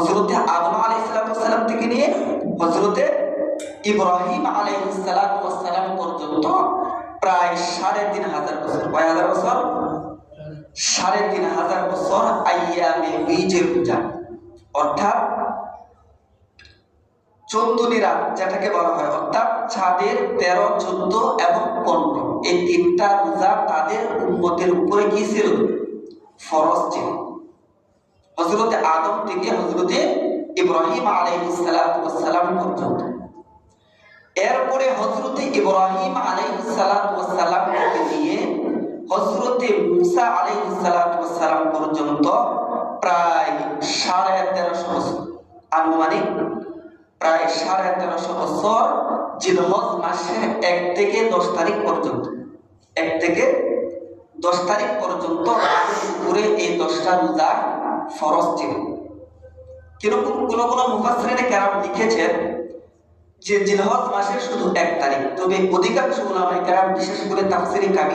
হযরতে আদম আলাইহিস সালাম থেকে নিয়ে হযরতে ইব্রাহিম আলাইহিস সালাম পর্যন্ত প্রায় ৩,৫০০ বছর। কয় হাজার বছর? ৩,৫০০ বছর আইয়ামে বীজের পূজা, অর্থাৎ 14 রাত যেটাকে বলা হয়, অর্থাৎ চাঁদের 13, 14 এবং 15, এই 3টা রোজা তাদের উম্মতের উপরে কি ছিল? ফরজ ছিল। হযরতে আদম থেকে হযরতে ইব্রাহিম আলাইহিস সালাম পর্যন্ত। এরপরে হযরতে ইব্রাহিম আলাইহিস সালাম থেকে নিয়ে হযরতে মুসা আলাইহিস সালাম পর্যন্ত প্রায় 1350 বছর, আনুমানিক প্রায় 1350 বছর জিলহজ মাসের 1 থেকে 10 তারিখ পর্যন্ত, 1 থেকে 10 তারিখ পর্যন্ত পুরো এই 10টা রোজা ফরজ ছিল। কিরকম কোন মুফাসসিরিনে কেরাম লিখেছেন যে জিলহজ মাসের শুধু 1 তারিখ, তবে অধিকাংশ উলামায়ে কেরাম বিশেষ করে তাফসীরে কাবীর